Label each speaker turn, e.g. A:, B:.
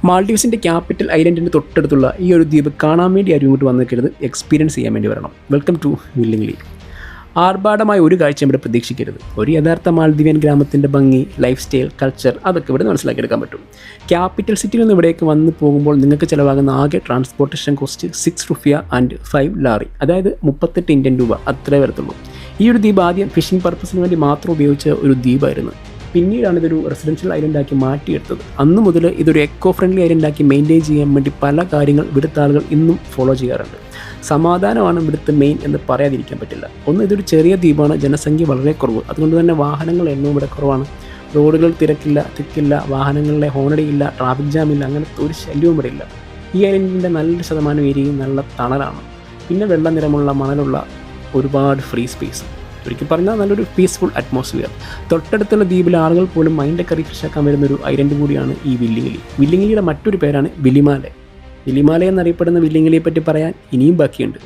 A: മാൾഡീവ്സിൻ്റെ capital ഐലൻഡിൻ്റെ തൊട്ടടുത്തുള്ള ഈ ഒരു ദ്വീപ് കാണാൻ വേണ്ടി ആരും ഇങ്ങോട്ട് വന്നിരിക്കരുത്, എക്സ്പീരിയൻസ് ചെയ്യാൻ വേണ്ടി വരണം. Welcome to willingly. ആർഭാടമായ ഒരു കാഴ്ചയും ഇവിടെ പ്രതീക്ഷിക്കരുത്. ഒരു യഥാർത്ഥ മാൽദ്വീപിയൻ ഗ്രാമത്തിൻ്റെ ഭംഗി, ലൈഫ് സ്റ്റൈൽ, കൾച്ചർ അതൊക്കെ ഇവിടെ മനസ്സിലാക്കിയെടുക്കാൻ പറ്റും. ക്യാപിറ്റൽ സിറ്റിയിൽ നിന്ന് ഇവിടേക്ക് വന്ന് പോകുമ്പോൾ നിങ്ങൾക്ക് ചിലവാകുന്ന ആകെ ട്രാൻസ്പോർട്ടേഷൻ കോസ്റ്റ് 6 റുപ്പിയ ആൻഡ് 5 ലാറി, അതായത് 38 ഇന്ത്യൻ രൂപ അത്രേ വരത്തുള്ളൂ. ഈ ഒരു ദ്വീപ് ആദ്യം ഫിഷിംഗ് പർപ്പസിന് വേണ്ടി മാത്രം ഉപയോഗിച്ച ഒരു ദ്വീപായിരുന്നു. പിന്നീടാണ് ഇതൊരു റെസിഡൻഷ്യൽ ഐലൻഡാക്കി മാറ്റിയെടുത്തത്. അന്ന് മുതൽ ഇതൊരു എക്കോ ഫ്രണ്ട്ലി ഐലൻഡാക്കി മെയിൻറ്റെയിൻ ചെയ്യാൻ വേണ്ടി പല കാര്യങ്ങൾ ഇവിടുത്തെ ആളുകൾ ഇന്നും ഫോളോ ചെയ്യാറുണ്ട്. സമാധാനമാണ് ഇവിടുത്തെ മെയിൻ എന്ന് പറയാതിരിക്കാൻ പറ്റില്ല. ഒന്ന്, ഇതൊരു ചെറിയ ദ്വീപാണ്, ജനസംഖ്യ വളരെ കുറവ്, അതുകൊണ്ട് തന്നെ വാഹനങ്ങൾ എണ്ണവും ഇവിടെ കുറവാണ്. റോഡുകൾ തിക്കില്ല, വാഹനങ്ങളിലെ ഹോണടിയില്ല, ട്രാഫിക് ജാമില്ല, അങ്ങനത്തെ ഒരു ശല്യവും ഇവിടെ ഇല്ല. ഈ ഐലൻഡിൻ്റെ നല്ലൊരു ശതമാനം ഏരിയയും നല്ല തണലാണ്. പിന്നെ വെള്ള നിറമുള്ള മണലുള്ള ഒരുപാട് ഫ്രീ സ്പേസ്, ചുരുക്കി പറഞ്ഞാൽ നല്ലൊരു പീസ്ഫുൾ അറ്റ്മോസ്ഫിയർ. തൊട്ടടുത്തുള്ള ദ്വീപിലെ ആളുകൾ പോലും മൈൻഡൊക്കെ റിഫ്രഷാക്കാൻ വരുന്നൊരു ഐലൻഡ് കൂടിയാണ് ഈ വില്ലിംഗ്ലി. വില്ലിംഗ്ലിയുടെ മറ്റൊരു പേരാണ് വിലിമാല. വിലിമാല എന്നറിയപ്പെടുന്ന വില്ലിംഗ്ലിയെ പറ്റി പറയാൻ ഇനിയും ബാക്കിയുണ്ട്.